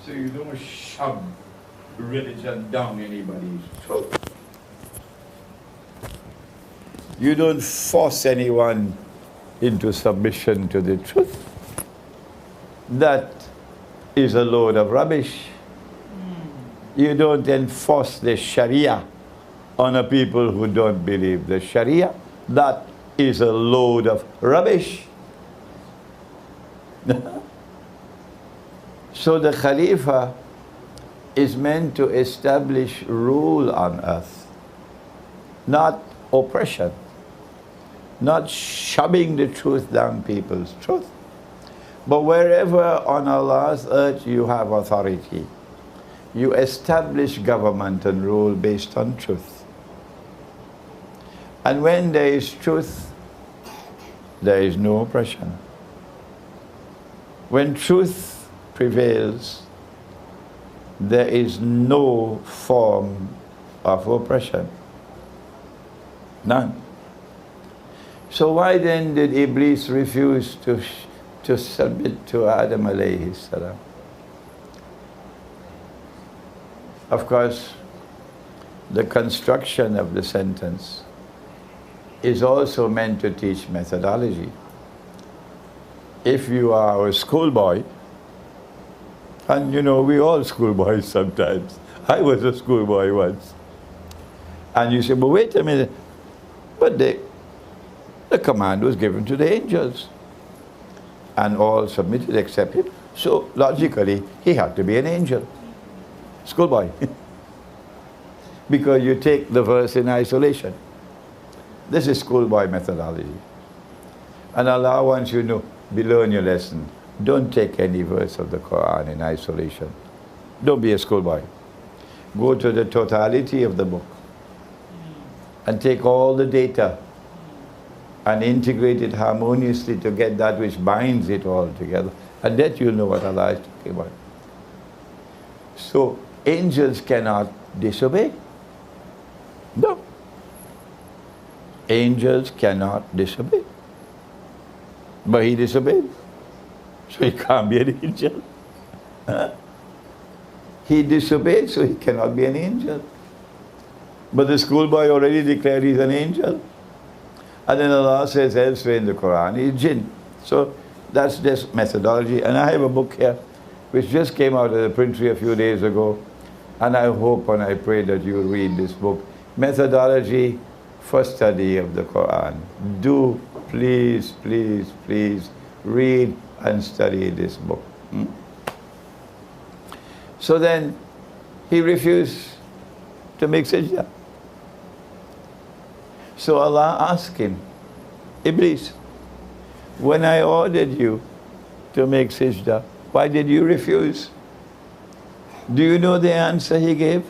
So you don't shove religion down anybody's throat. You don't force anyone into submission to the truth. That is a load of rubbish. You don't enforce the Sharia on a people who don't believe the Sharia. That is a load of rubbish. So the Khalifa is meant to establish rule on earth, not oppression, not shoving the truth down people's throat. But wherever on Allah's earth you have authority, you establish government and rule based on truth. And when there is truth, there is no oppression. When truth prevails, there is no form of oppression. None. So why then did Iblis refuse to submit to Adam alayhi salam? Of course, the construction of the sentence is also meant to teach methodology. If you are a schoolboy, and you know, we all schoolboys sometimes. I was a schoolboy once. And you say, but wait a minute, but the command was given to the angels. And all submitted except him. So logically, he had to be an angel. Schoolboy. Because you take the verse in isolation. This is schoolboy methodology. And Allah wants you to know, learn your lesson. Don't take any verse of the Quran in isolation. Don't be a schoolboy. Go to the totality of the book and take all the data and integrate it harmoniously to get that which binds it all together. And that you'll know what Allah is talking about. So, angels cannot disobey. No. Angels cannot disobey. But he disobeyed. So he can't be an angel. He disobeyed, so he cannot be an angel. But the schoolboy already declared he's an angel. And then Allah says elsewhere in the Quran, he's jinn. So that's just methodology. And I have a book here, which just came out of the printery a few days ago. And I hope and I pray that you will read this book. Methodology for study of the Quran. Do please, please, please read and study this book. So then he refused to make sajda. So Allah asked him, Iblis, when I ordered you to make sajda, why did you refuse? Do you know the answer he gave?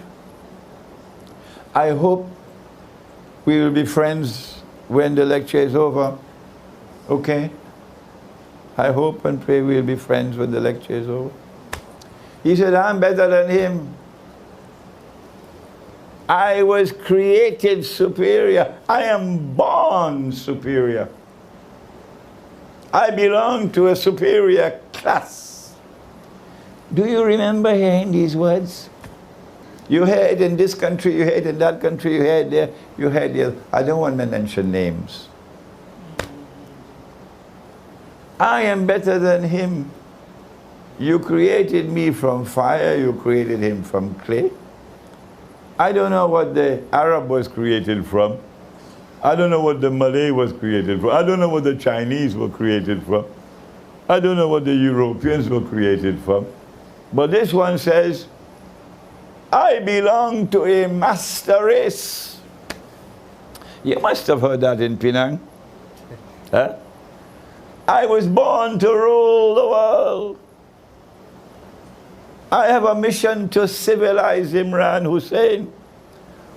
I hope we will be friends when the lecture is over. Okay? I hope and pray we'll be friends when the lecture is over. He said, I'm better than him. I was created superior. I am born superior. I belong to a superior class. Do you remember hearing these words? You heard in this country, you heard in that country, you heard there, you heard there. I don't want to mention names. I am better than him. You created me from fire, you created him from clay. I don't know what the Arab was created from. I don't know what the Malay was created from. I don't know what the Chinese were created from. I don't know what the Europeans were created from. But this one says, I belong to a master race. You must have heard that in Penang. Huh? I was born to rule the world. I have a mission to civilize Imran Hosein,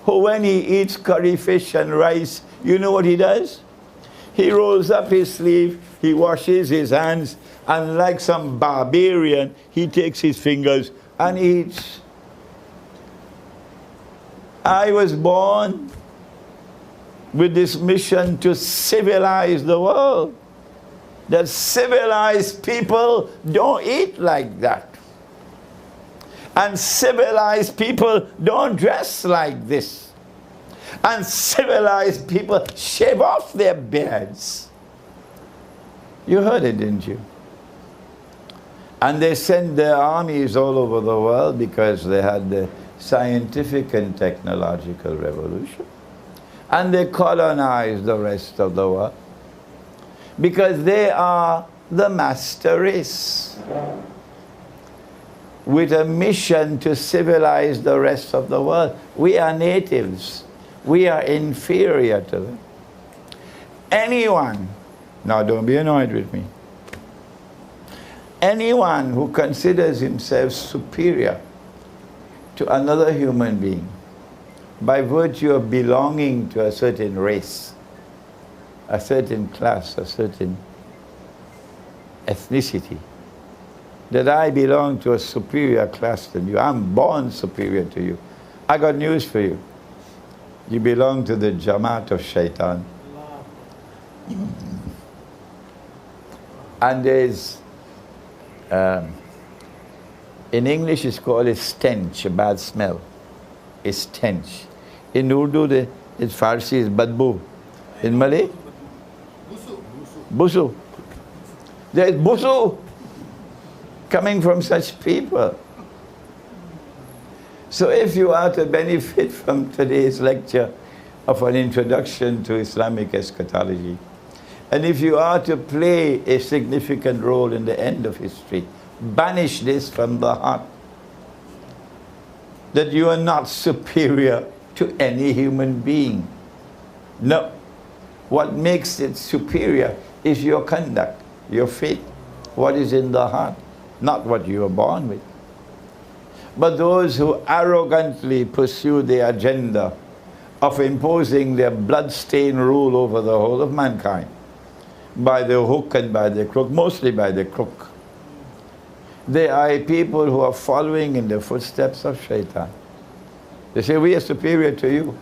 who when he eats curry fish and rice, you know what he does? He rolls up his sleeve, he washes his hands, and like some barbarian, he takes his fingers and eats. I was born with this mission to civilize the world. That civilized people don't eat like that. And civilized people don't dress like this. And civilized people shave off their beards. You heard it, didn't you? And they sent their armies all over the world because they had the scientific and technological revolution. And they colonized the rest of the world because they are the master race with a mission to civilize the rest of the world. We are natives. We are inferior to them. Anyone, now don't be annoyed with me, anyone who considers himself superior to another human being by virtue of belonging to a certain race, a certain class, a certain ethnicity, that I belong to a superior class than you, I'm born superior to you, I got news for you. You belong to the Jamaat of Shaitan. And there's, in English it's called a stench, a bad smell. A stench. In Urdu, in Farsi is badbu. In Malay? Busu. There's busu coming from such people. So if you are to benefit from today's lecture of an introduction to Islamic eschatology, and if you are to play a significant role in the end of history, banish this from the heart, that you are not superior to any human being. No. What makes it superior is your conduct, your faith, what is in the heart, not what you are born with. But those who arrogantly pursue the agenda of imposing their blood-stained rule over the whole of mankind, by the hook and by the crook, mostly by the crook, they are people who are following in the footsteps of Shaitan. They say, we are superior to you.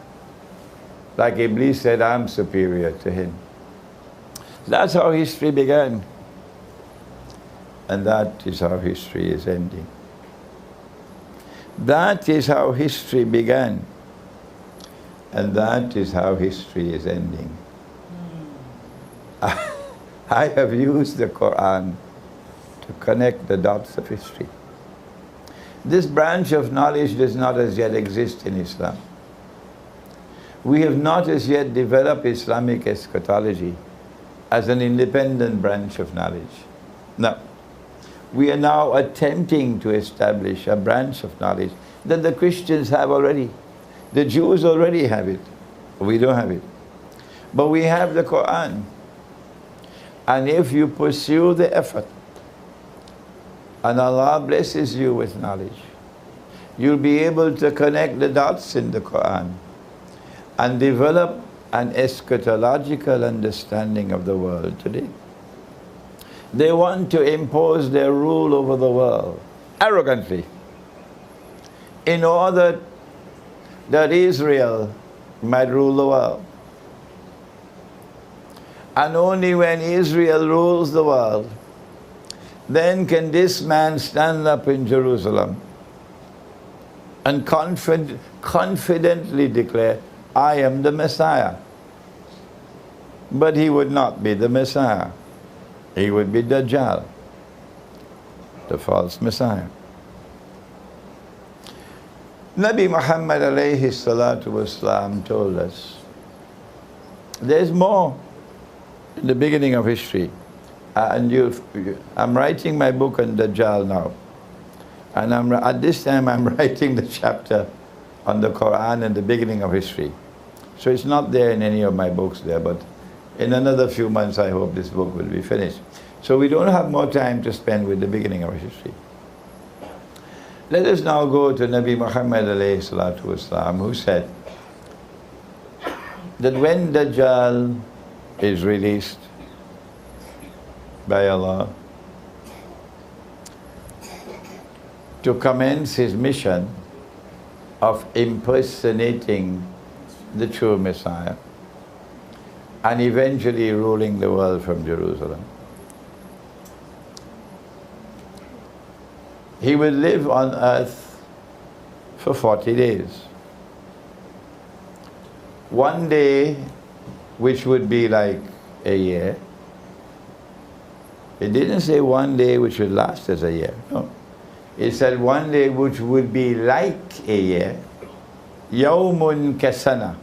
Like Iblis said, I'm superior to him. That's how history began. And that is how history is ending. That is how history began. And that is how history is ending. I have used the Quran to connect the dots of history. This branch of knowledge does not as yet exist in Islam. We have not as yet developed Islamic eschatology as an independent branch of knowledge. No. We are now attempting to establish a branch of knowledge that the Christians have already. The Jews already have it. We don't have it. But we have the Quran. And if you pursue the effort, and Allah blesses you with knowledge, you'll be able to connect the dots in the Quran and develop an eschatological understanding of the world today. They want to impose their rule over the world arrogantly in order that Israel might rule the world. And only when Israel rules the world, then can this man stand up in Jerusalem and confidently declare, I am the Messiah. But he would not be the Messiah. He would be Dajjal, the false Messiah. Nabi Muhammad alayhi salatu wasalam told us, there's more in the beginning of history. I'm writing my book on Dajjal now. And at this time I'm writing the chapter on the Quran and the beginning of history. So it's not there in any of my books there, but in another few months I hope this book will be finished. So we don't have more time to spend with the beginning of history. Let us now go to Nabi Muhammad alayhi salatu wasalam, who said that when Dajjal is released by Allah to commence his mission of impersonating the true Messiah and eventually ruling the world from Jerusalem, he will live on earth for 40 days. One day, which would be like a year. It didn't say one day which would last as a year. No. It said one day which would be like a year. Yawmun kasana.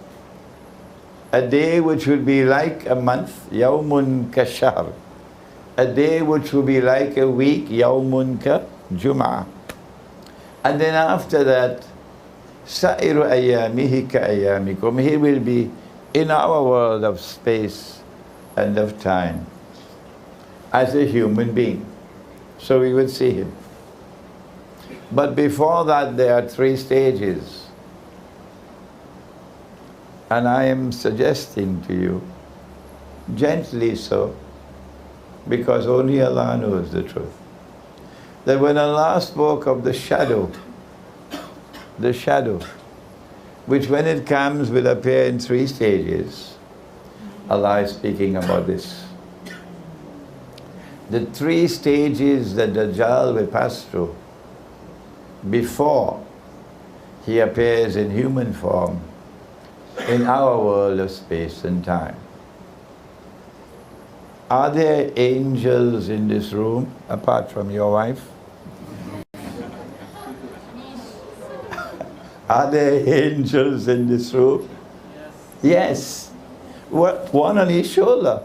A day which would be like a month. Yawmun kashahr. A day which would be like a week. Yawmun ka jum'ah. And then after that, sa'iru ayyamihi ka ayyamikum. He will be in our world of space and of time as a human being. So we would see him. But before that, there are 3 stages. And I am suggesting to you, gently so, because only Allah knows the truth, that when Allah spoke of the shadow, which when it comes will appear in 3 stages, Allah is speaking about this. The 3 stages that Dajjal will pass through before he appears in human form in our world of space and time. Are there angels in this room apart from your wife? Are there angels in this room? Yes. What, one on each shoulder?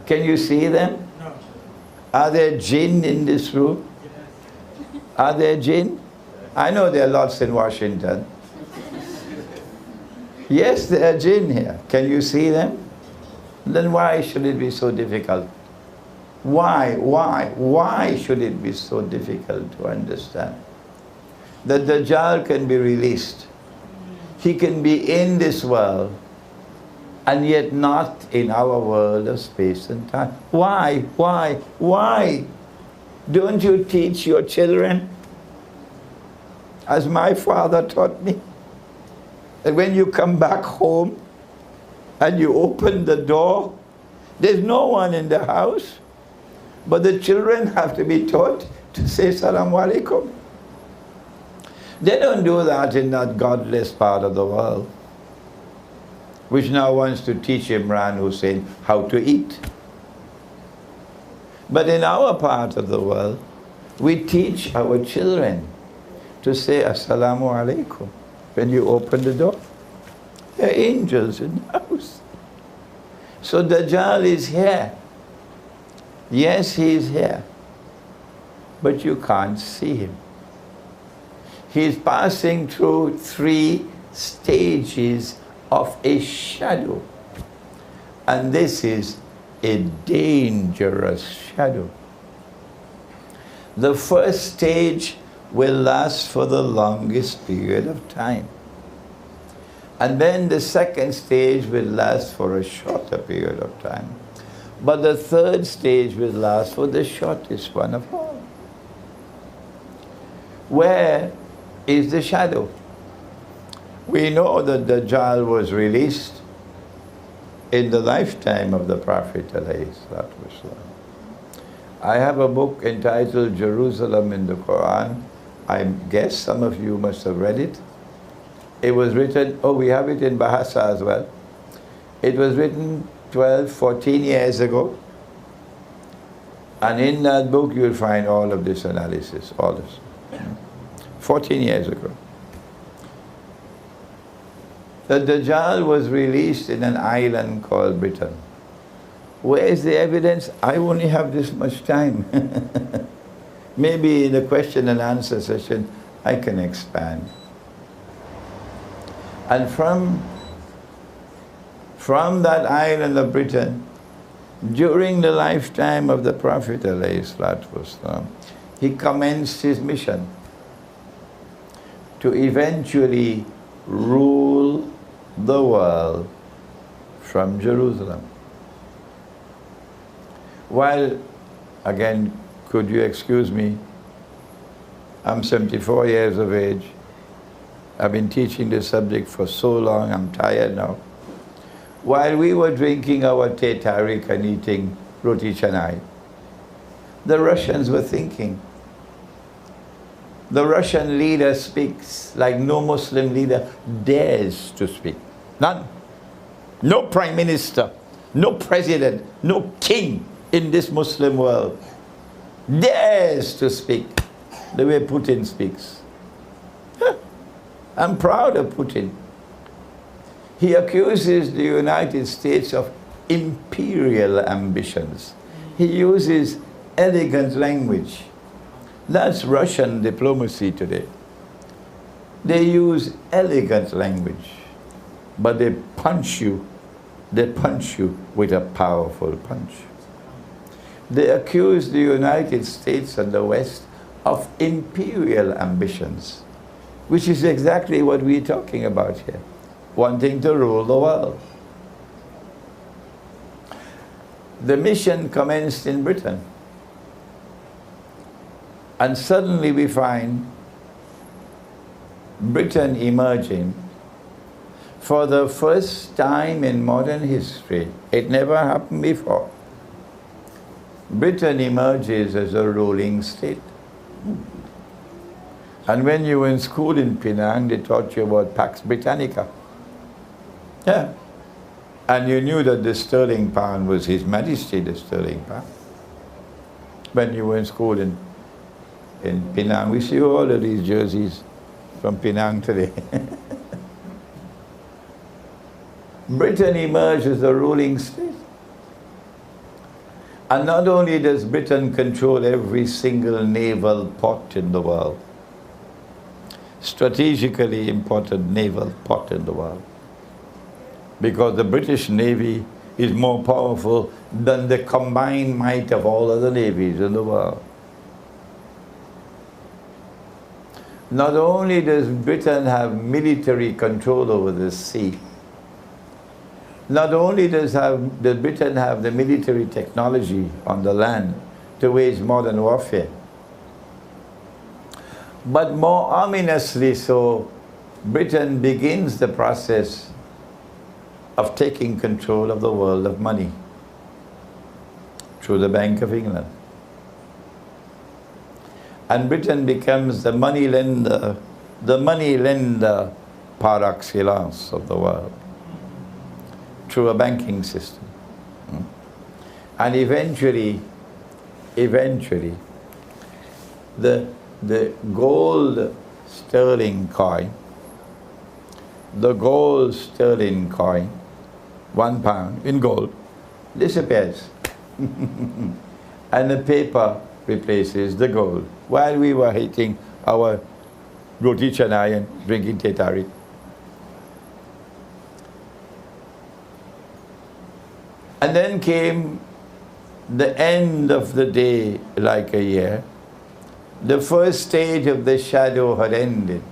Can you see them? No. Are there jinn in this room? Are there jinn? I know there are lots in Washington. Yes, there are jinn here. Can you see them? Then why should it be so difficult? Why should it be so difficult to understand? The Dajjal can be released. He can be in this world and yet not in our world of space and time. Why? Don't you teach your children, as my father taught me, that when you come back home and you open the door, there's no one in the house, but the children have to be taught to say Salamu Alaikum. They don't do that in that godless part of the world, which now wants to teach Imran Hosein how to eat. But in our part of the world, we teach our children to say Assalamu Alaikum when you open the door. There are angels in the house. So Dajjal is here. Yes, he is here. But you can't see him. He is passing through 3 stages of a shadow. And this is a dangerous shadow. The first stage will last for the longest period of time. And then the second stage will last for a shorter period of time. But the third stage will last for the shortest one of all. Where is the shadow? We know that Dajjal was released in the lifetime of the Prophet ﷺ. I have a book entitled Jerusalem in the Quran. I guess some of you must have read it. It was written, we have it in Bahasa as well. It was written 12, 14 years ago. And in that book you'll find all of this analysis, all this. 14 years ago. The Dajjal was released in an island called Britain. Where is the evidence? I only have this much time. Maybe in the question and answer session I can expand. And from that island of Britain, during the lifetime of the Prophet ﷺ, he commenced his mission to eventually rule the world from Jerusalem. While, again, could you excuse me, I'm 74 years of age. I've been teaching this subject for so long, I'm tired now. While we were drinking our teh tarik and eating roti canai, the Russians were thinking, The Russian leader speaks like no Muslim leader dares to speak. None. No prime minister, no president, no king in this Muslim world dares to speak the way Putin speaks. I'm proud of Putin. He accuses the United States of imperial ambitions. He uses elegant language. That's Russian diplomacy today. They use elegant language, but they punch you with a powerful punch. They accuse the United States and the West of imperial ambitions, which is exactly what we're talking about here, wanting to rule the world. The mission commenced in Britain, and suddenly we find Britain emerging for the first time in modern history. It never happened before. Britain emerges as a ruling state. And when you were in school in Penang, they taught you about Pax Britannica. Yeah. And you knew that the sterling pound was His Majesty, the sterling pound. When you were in school in Penang, we see all of these jerseys from Penang today. Britain emerged as a ruling state. And not only does Britain control every single naval port in the world, strategically important naval port in the world, because the British Navy is more powerful than the combined might of all other navies in the world. Not only does Britain have military control over the sea, not only does Britain have the military technology on the land to wage modern warfare, but more ominously so, Britain begins the process of taking control of the world of money through the Bank of England. And Britain becomes the money lender par excellence of the world through a banking system. And eventually, the gold sterling coin, £1 in gold, disappears. And the paper replaces the gold, while we were eating our roti canai and drinking teh tarik. And then came the end of the day like a year. The first stage of the shadow had ended,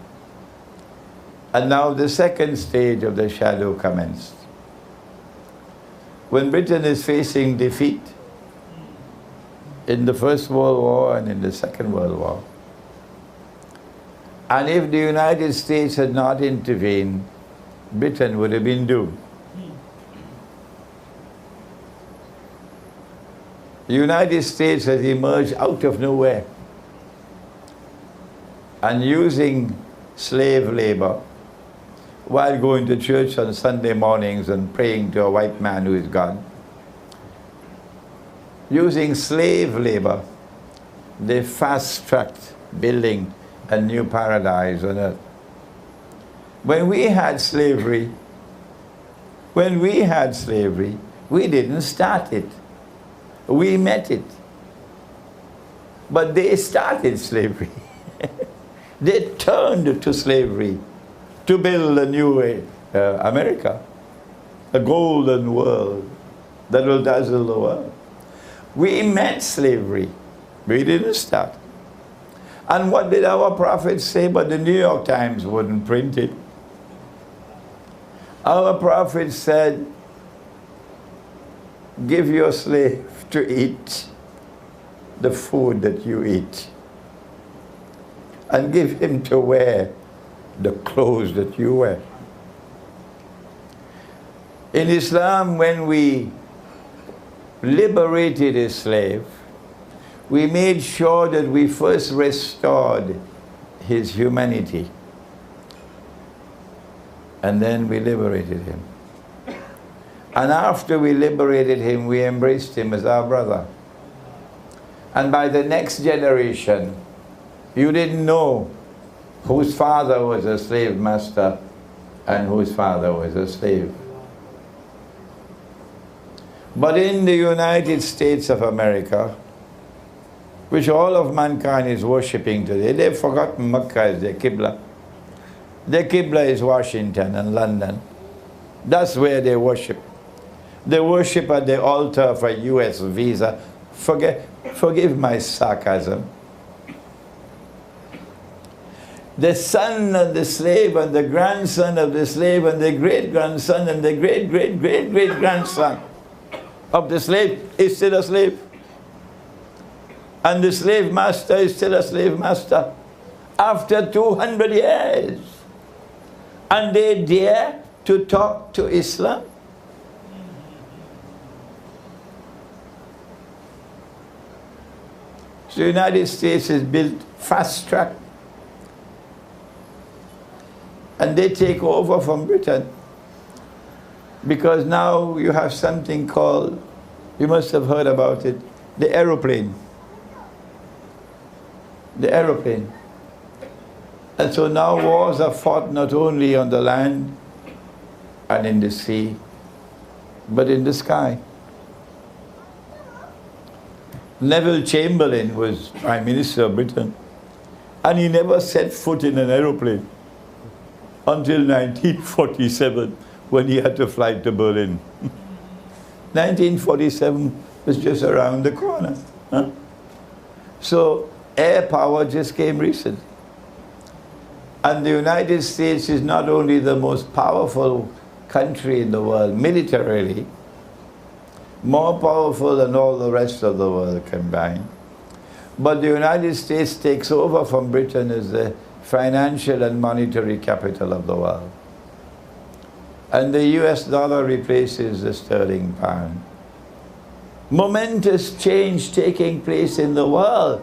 and now the second stage of the shadow commenced. When Britain is facing defeat in the First World War and in the Second World War, and if the United States had not intervened, Britain would have been doomed. The United States has emerged out of nowhere and using slave labor while going to church on Sunday mornings and praying to a white man who is gone. Using slave labor, they fast-tracked building a new paradise on earth. When we had slavery, we didn't start it. We met it. But they started slavery. They turned to slavery to build a new America, a golden world that will dazzle the world. We met slavery. We didn't start. And what did our prophets say? But the New York Times wouldn't print it. Our prophets said, give your slave to eat the food that you eat, and give him to wear the clothes that you wear. In Islam, when we liberated a slave, we made sure that we first restored his humanity. And then we liberated him. And after we liberated him, we embraced him as our brother. And by the next generation, you didn't know whose father was a slave master and whose father was a slave. But in the United States of America, which all of mankind is worshipping today, they've forgotten Mecca as their Qibla. Their Qibla is Washington and London. That's where they worship. They worship at the altar of a US visa. Forgive my sarcasm. The son of the slave and the grandson of the slave and the great-grandson and the great-great-great-great-grandson of the slave is still a slave. And the slave master is still a slave master after 200 years. And they dare to talk to Islam? So the United States has built fast track. And they take over from Britain. Because now you have something called, you must have heard about it, the aeroplane. The aeroplane. And so now wars are fought not only on the land and in the sea, but in the sky. Neville Chamberlain was Prime Minister of Britain, and he never set foot in an aeroplane until 1947, when he had to fly to Berlin. 1947 was just around the corner. Huh? So air power just came recent. And the United States is not only the most powerful country in the world militarily, more powerful than all the rest of the world combined, but the United States takes over from Britain as the financial and monetary capital of the world. And the US dollar replaces the sterling pound. Momentous change taking place in the world.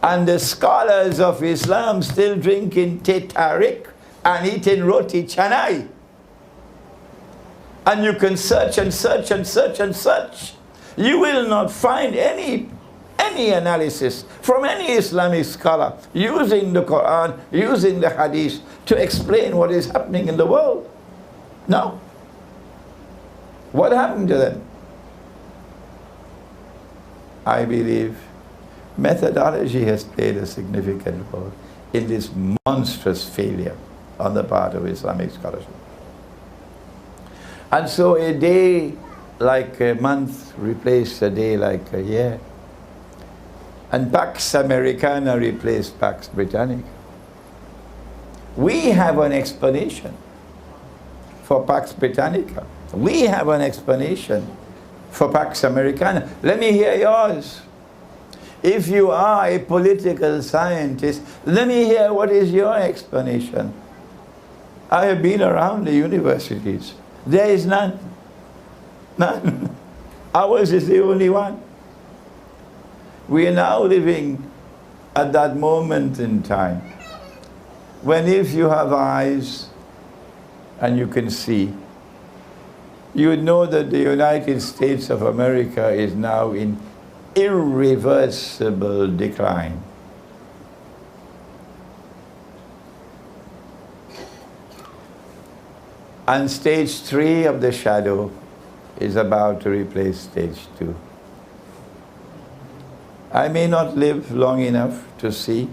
And the scholars of Islam still drinking teh tarik and eating roti canai. And you can search and search and search and search. You will not find any analysis from any Islamic scholar using the Quran, using the Hadith to explain what is happening in the world. No. What happened to them? I believe methodology has played a significant role in this monstrous failure on the part of Islamic scholarship. And so a day like a month replaced a day like a year. And Pax Americana replaced Pax Britannica. We have an explanation for Pax Britannica. We have an explanation for Pax Americana. Let me hear yours. If you are a political scientist, let me hear what is your explanation. I have been around the universities. There is none. None. Ours is the only one. We are now living at that moment in time when if you have eyes and you can see, you would know that the United States of America is now in irreversible decline. And stage 3 of the shadow is about to replace stage 2. I may not live long enough to see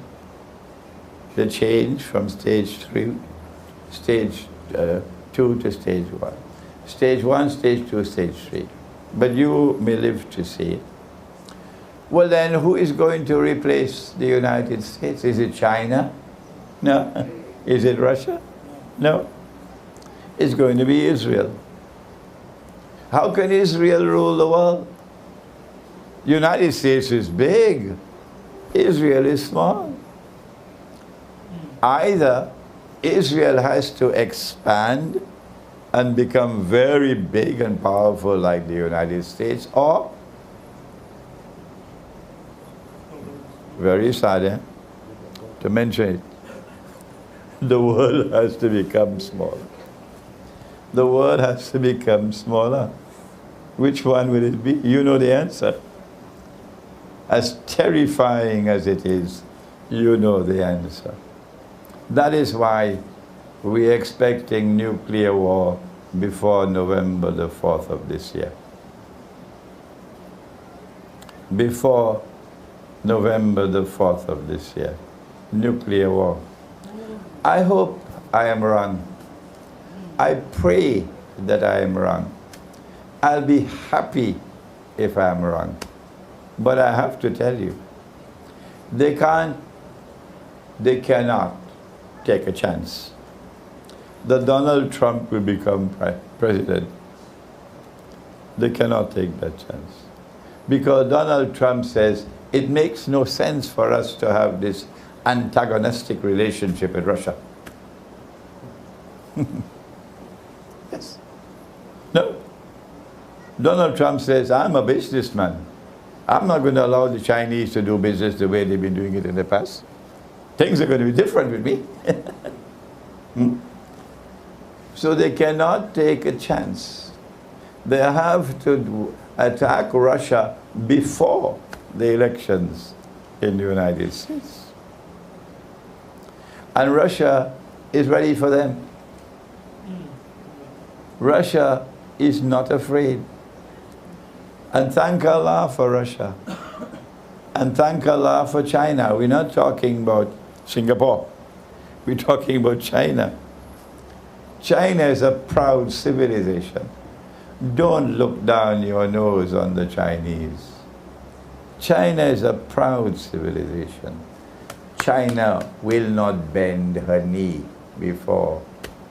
the change from stage 2 to stage 1. Stage 1, stage 2, stage 3. But you may live to see it. Well then, who is going to replace the United States? Is it China? No. Is it Russia? No. It's going to be Israel. How can Israel rule the world? United States is big. Israel is small. Either Israel has to expand and become very big and powerful like the United States, or, very sad to mention it, The world has to become smaller. The world has to become smaller. Which one will it be? You know the answer. As terrifying as it is, you know the answer. That is why we're expecting nuclear war before November the 4th of this year. Before November the 4th of this year. Nuclear war. I hope I am wrong. I pray that I am wrong. I'll be happy if I'm wrong. But I have to tell you, they cannot take a chance that Donald Trump will become president. They cannot take that chance. Because Donald Trump says, it makes no sense for us to have this antagonistic relationship with Russia. Yes. No. Donald Trump says, I'm a businessman. I'm not going to allow the Chinese to do business the way they've been doing it in the past. Things are going to be different with me. So they cannot take a chance. They have to attack Russia before the elections in the United States. And Russia is ready for them. Russia is not afraid. And thank Allah for Russia. And thank Allah for China. We're not talking about Singapore. We're talking about China. China is a proud civilization. Don't look down your nose on the Chinese. China is a proud civilization. China will not bend her knee before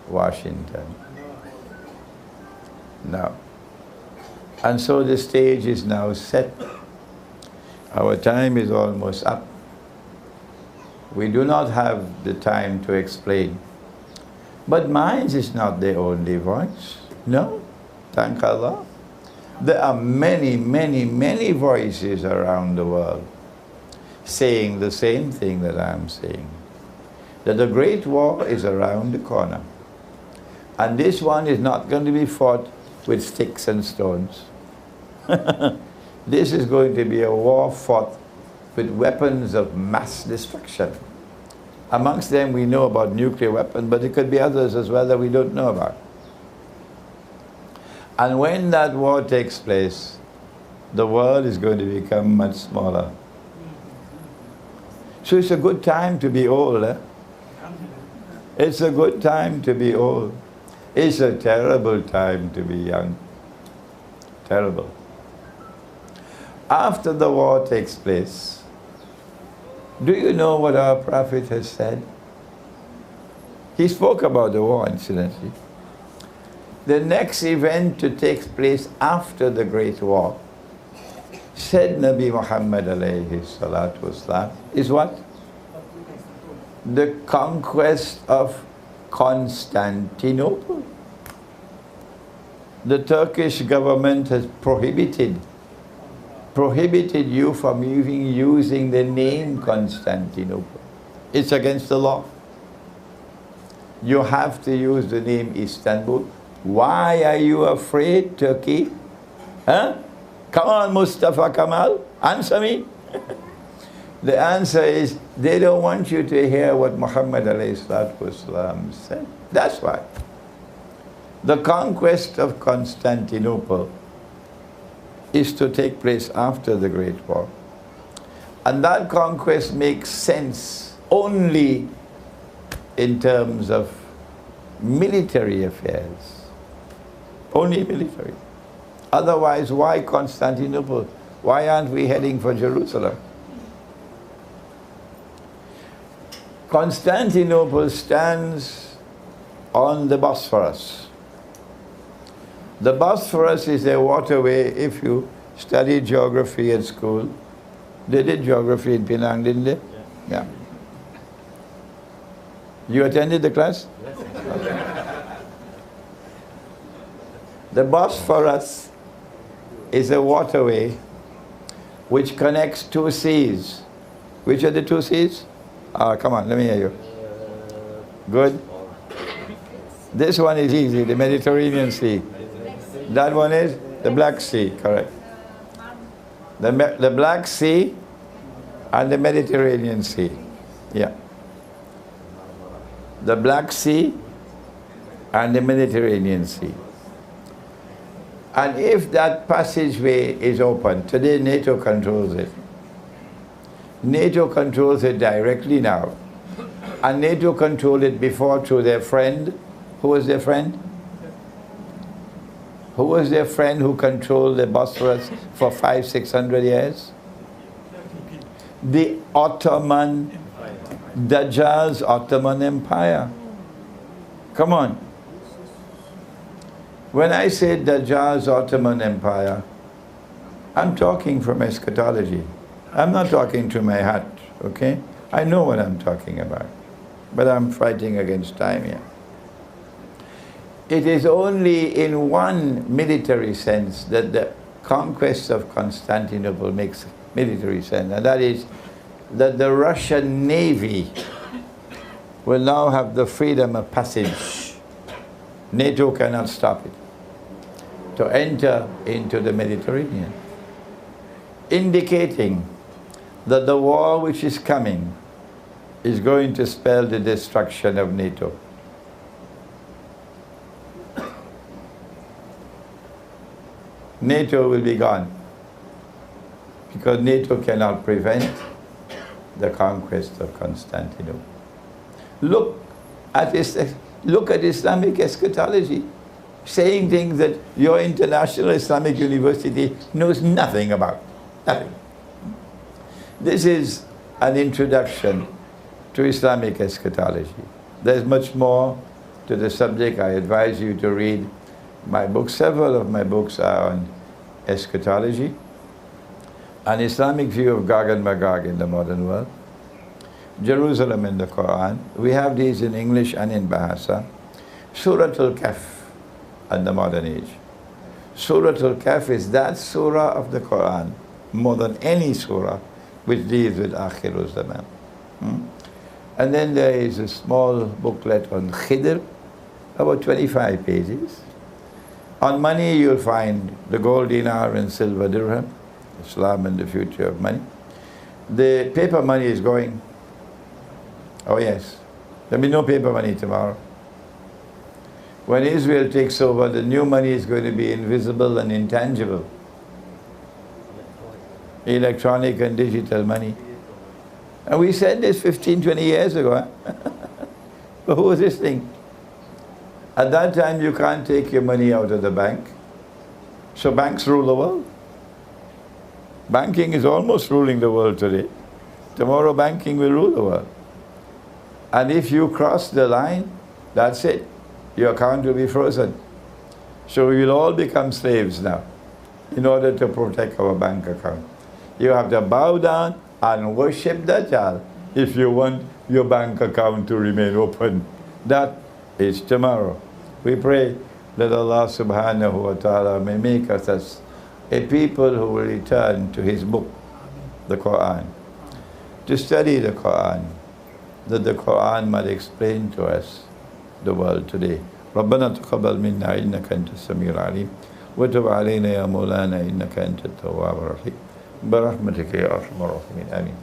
Washington. No. And so the stage is now set. Our time is almost up. We do not have the time to explain. But mine is not the only voice. No, thank Allah. There are many, many, many voices around the world saying the same thing that I'm saying. That the Great War is around the corner. And this one is not going to be fought with sticks and stones. This is going to be a war fought with weapons of mass destruction. Amongst them we know about nuclear weapons, but it could be others as well that we don't know about. And when that war takes place, the world is going to become much smaller. So it's a good time to be old. It's a good time to be old. It's a terrible time to be young. Terrible. After the war takes place, do you know what our Prophet has said? He spoke about the war, incidentally. The next event to take place after the Great War, said Nabi Muhammad alayhi salatu wasalam, is what? The conquest of Constantinople. The Turkish government has prohibited you from even using the name Constantinople. It's against the law. You have to use the name Istanbul. Why are you afraid, Turkey? Huh? Come on, Mustafa Kemal, answer me. The answer is, they don't want you to hear what Muhammad ﷺ said. That's why. The conquest of Constantinople is to take place after the Great War. And that conquest makes sense only in terms of military affairs. Only military. Otherwise, why Constantinople? Why aren't we heading for Jerusalem? Constantinople stands on the Bosphorus. The Bosphorus is a waterway. If you study geography at school, they did geography in Penang, didn't they? Yeah. You attended the class? Yes. Okay. The Bosphorus is a waterway which connects two seas. Which are the two seas? Come on, let me hear you. Good. This one is easy, the Mediterranean Sea. That one is the Black Sea, correct. The Black Sea and the Mediterranean Sea. Yeah. The Black Sea and the Mediterranean Sea. And if that passageway is open, today NATO controls it. NATO controls it directly now. And NATO controlled it before through their friend. Who was their friend? Who was their friend who controlled the Bosphorus for 500-600 years? The Ottoman, Dajjal's Ottoman Empire. Come on. When I say Dajjal's Ottoman Empire, I'm talking from eschatology. I'm not talking to my hat, okay? I know what I'm talking about, but I'm fighting against time here. It is only in one military sense that the conquest of Constantinople makes military sense, and that is that the Russian Navy will now have the freedom of passage. NATO cannot stop it, to enter into the Mediterranean, indicating that the war which is coming is going to spell the destruction of NATO. NATO will be gone, because NATO cannot prevent the conquest of Constantinople. Look at Islamic eschatology, saying things that your international Islamic university knows nothing about. Nothing. This is an introduction to Islamic eschatology. There's much more to the subject. I advise you to read my books. Several of my books are on eschatology, an Islamic view of Gog and Magog in the modern world, Jerusalem in the Quran. We have these in English and in Bahasa. Surah Al-Kahf and the modern age. Surah Al-Kahf is that surah of the Quran, more than any surah, which deals with Akhirul Zaman. And then there is a small booklet on Khidr, about 25 pages. On money, you'll find the gold dinar and silver dirham, Islam and the future of money. The paper money is going. Oh yes, there'll be no paper money tomorrow. When Israel takes over, the new money is going to be invisible and intangible. Electronic and digital money. And we said this 15, 20 years ago. Huh? But who was listening? At that time, you can't take your money out of the bank. So banks rule the world. Banking is almost ruling the world today. Tomorrow, banking will rule the world. And if you cross the line, that's it. Your account will be frozen. So we will all become slaves now in order to protect our bank account. You have to bow down and worship Dajjal if you want your bank account to remain open. That is tomorrow. We pray that Allah subhanahu wa ta'ala may make us a people who will return to His book, the Quran, to study the Quran, that the Quran might explain to us the world today. ربنا تقبل منا إنك أنت السميع العليم وتب علينا يا مولانا إنك أنت التواب الرحيم برحمتك يا أرحم الراحمين آمين.